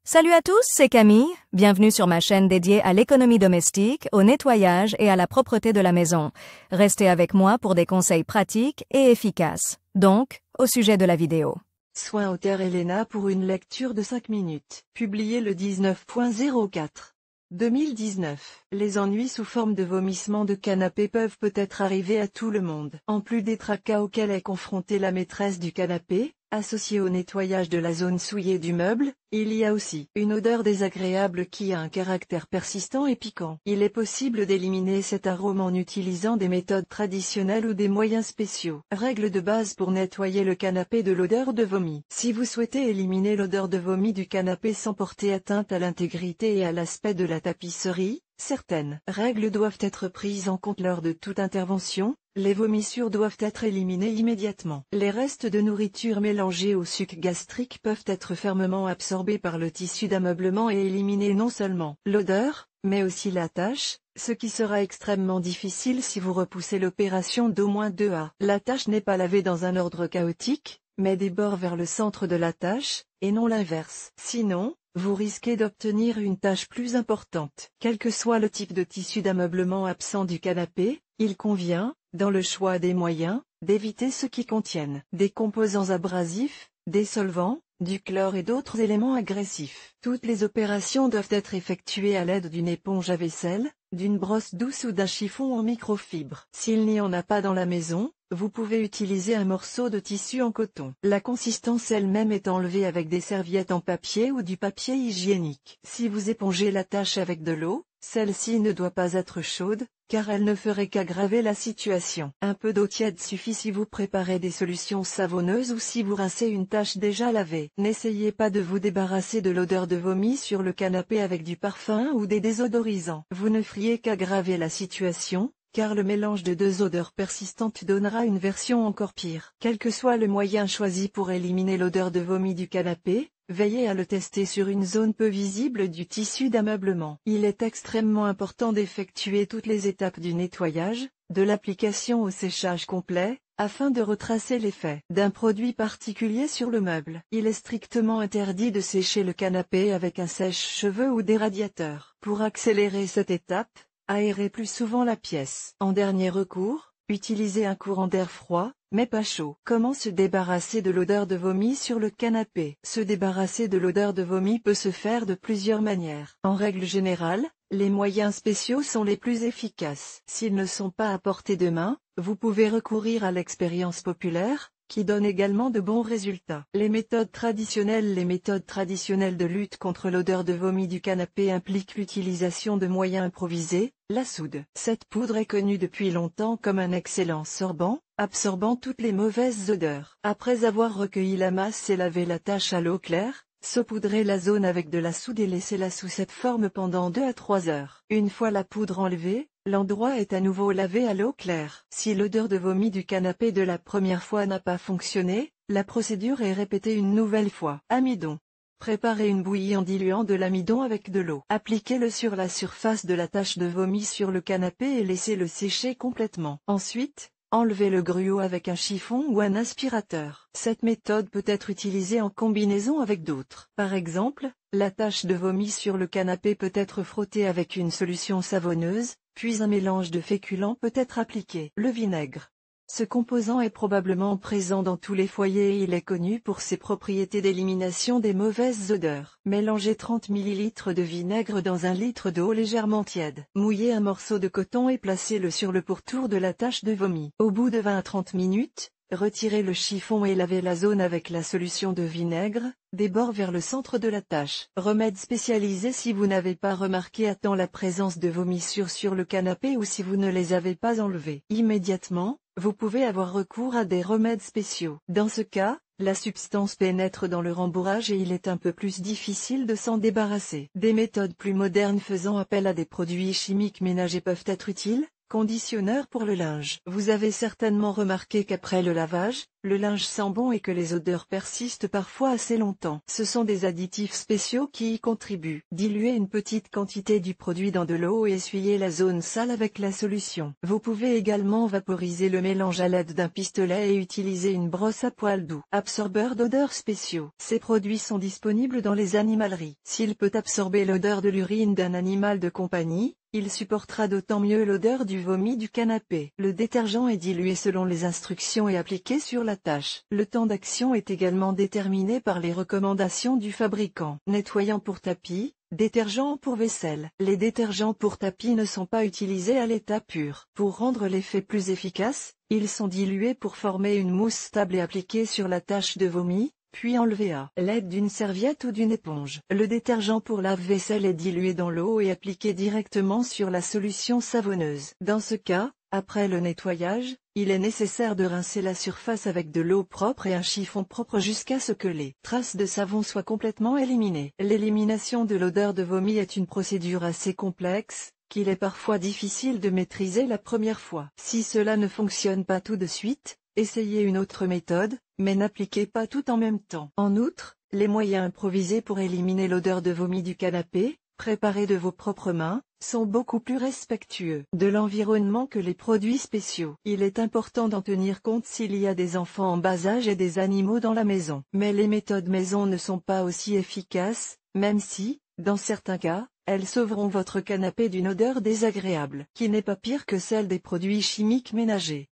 Salut à tous, c'est Camille. Bienvenue sur ma chaîne dédiée à l'économie domestique, au nettoyage et à la propreté de la maison. Restez avec moi pour des conseils pratiques et efficaces. Donc, au sujet de la vidéo. Soins au Terre Elena pour une lecture de 5 minutes. Publié le 19.04. 2019. Les ennuis sous forme de vomissements de canapé peuvent peut-être arriver à tout le monde. En plus des tracas auxquels est confrontée la maîtresse du canapé, associée au nettoyage de la zone souillée du meuble, il y a aussi une odeur désagréable qui a un caractère persistant et piquant. Il est possible d'éliminer cet arôme en utilisant des méthodes traditionnelles ou des moyens spéciaux. Règle de base pour nettoyer le canapé de l'odeur de vomi. Si vous souhaitez éliminer l'odeur de vomi du canapé sans porter atteinte à l'intégrité et à l'aspect de la tapisserie, certaines règles doivent être prises en compte lors de toute intervention. Les vomissures doivent être éliminées immédiatement. Les restes de nourriture mélangés au suc gastrique peuvent être fermement absorbés par le tissu d'ameublement et éliminer non seulement l'odeur, mais aussi la tache, ce qui sera extrêmement difficile si vous repoussez l'opération d'au moins 2 à. La tache n'est pas lavée dans un ordre chaotique, mais des bords vers le centre de la tache, et non l'inverse. Sinon, vous risquez d'obtenir une tache plus importante. Quel que soit le type de tissu d'ameublement absent du canapé, il convient, dans le choix des moyens, d'éviter ceux qui contiennent des composants abrasifs, des solvants, du chlore et d'autres éléments agressifs. Toutes les opérations doivent être effectuées à l'aide d'une éponge à vaisselle, d'une brosse douce ou d'un chiffon en microfibre. S'il n'y en a pas dans la maison, vous pouvez utiliser un morceau de tissu en coton. La consistance elle-même est enlevée avec des serviettes en papier ou du papier hygiénique. Si vous épongez la tache avec de l'eau, celle-ci ne doit pas être chaude, car elle ne ferait qu'aggraver la situation. Un peu d'eau tiède suffit si vous préparez des solutions savonneuses ou si vous rincez une tache déjà lavée. N'essayez pas de vous débarrasser de l'odeur de vomi sur le canapé avec du parfum ou des désodorisants. Vous ne feriez qu'aggraver la situation, car le mélange de deux odeurs persistantes donnera une version encore pire. Quel que soit le moyen choisi pour éliminer l'odeur de vomi du canapé, veillez à le tester sur une zone peu visible du tissu d'ameublement. Il est extrêmement important d'effectuer toutes les étapes du nettoyage, de l'application au séchage complet, afin de retracer l'effet d'un produit particulier sur le meuble. Il est strictement interdit de sécher le canapé avec un sèche-cheveux ou des radiateurs. Pour accélérer cette étape, aérez plus souvent la pièce. En dernier recours, utilisez un courant d'air froid, mais pas chaud. Comment se débarrasser de l'odeur de vomi sur le canapé? Se débarrasser de l'odeur de vomi peut se faire de plusieurs manières. En règle générale, les moyens spéciaux sont les plus efficaces. S'ils ne sont pas à portée de main, vous pouvez recourir à l'expérience populaire, qui donne également de bons résultats. Les méthodes traditionnelles de lutte contre l'odeur de vomi du canapé impliquent l'utilisation de moyens improvisés, la soude. Cette poudre est connue depuis longtemps comme un excellent sorbant, absorbant toutes les mauvaises odeurs. Après avoir recueilli la masse et lavé la tache à l'eau claire, saupoudrez la zone avec de la soude et laissez-la sous cette forme pendant 2 à 3 heures. Une fois la poudre enlevée, l'endroit est à nouveau lavé à l'eau claire. Si l'odeur de vomi du canapé de la première fois n'a pas fonctionné, la procédure est répétée une nouvelle fois. Amidon. Préparez une bouillie en diluant de l'amidon avec de l'eau. Appliquez-le sur la surface de la tache de vomi sur le canapé et laissez-le sécher complètement. Ensuite, enlevez le gruau avec un chiffon ou un aspirateur. Cette méthode peut être utilisée en combinaison avec d'autres. Par exemple, la tache de vomi sur le canapé peut être frottée avec une solution savonneuse, puis un mélange de féculents peut être appliqué. Le vinaigre. Ce composant est probablement présent dans tous les foyers et il est connu pour ses propriétés d'élimination des mauvaises odeurs. Mélangez 30 ml de vinaigre dans 1 litre d'eau légèrement tiède. Mouillez un morceau de coton et placez-le sur le pourtour de la tache de vomi. Au bout de 20 à 30 minutes, retirez le chiffon et lavez la zone avec la solution de vinaigre, des bords vers le centre de la tache. Remède spécialisé si vous n'avez pas remarqué à temps la présence de vomissures sur le canapé ou si vous ne les avez pas enlevées immédiatement, vous pouvez avoir recours à des remèdes spéciaux. Dans ce cas, la substance pénètre dans le rembourrage et il est un peu plus difficile de s'en débarrasser. Des méthodes plus modernes faisant appel à des produits chimiques ménagers peuvent être utiles, Conditionneur pour le linge. Vous avez certainement remarqué qu'après le lavage, le linge sent bon et que les odeurs persistent parfois assez longtemps. Ce sont des additifs spéciaux qui y contribuent. Diluez une petite quantité du produit dans de l'eau et essuyez la zone sale avec la solution. Vous pouvez également vaporiser le mélange à l'aide d'un pistolet et utiliser une brosse à poils doux. Absorbeur d'odeurs spéciaux. Ces produits sont disponibles dans les animaleries. S'il peut absorber l'odeur de l'urine d'un animal de compagnie, il supportera d'autant mieux l'odeur du vomi du canapé. Le détergent est dilué selon les instructions et appliqué sur la tâche. Le temps d'action est également déterminé par les recommandations du fabricant. Nettoyant pour tapis, détergent pour vaisselle. Les détergents pour tapis ne sont pas utilisés à l'état pur. Pour rendre l'effet plus efficace, ils sont dilués pour former une mousse stable et appliquée sur la tache de vomi, puis enlevé à l'aide d'une serviette ou d'une éponge. Le détergent pour lave-vaisselle est dilué dans l'eau et appliqué directement sur la solution savonneuse. Dans ce cas, après le nettoyage, il est nécessaire de rincer la surface avec de l'eau propre et un chiffon propre jusqu'à ce que les traces de savon soient complètement éliminées. L'élimination de l'odeur de vomi est une procédure assez complexe, qu'il est parfois difficile de maîtriser la première fois. Si cela ne fonctionne pas tout de suite, essayez une autre méthode, mais n'appliquez pas tout en même temps. En outre, les moyens improvisés pour éliminer l'odeur de vomi du canapé, préparés de vos propres mains, sont beaucoup plus respectueux de l'environnement que les produits spéciaux. Il est important d'en tenir compte s'il y a des enfants en bas âge et des animaux dans la maison. Mais les méthodes maison ne sont pas aussi efficaces, même si, dans certains cas, elles sauveront votre canapé d'une odeur désagréable, qui n'est pas pire que celle des produits chimiques ménagers.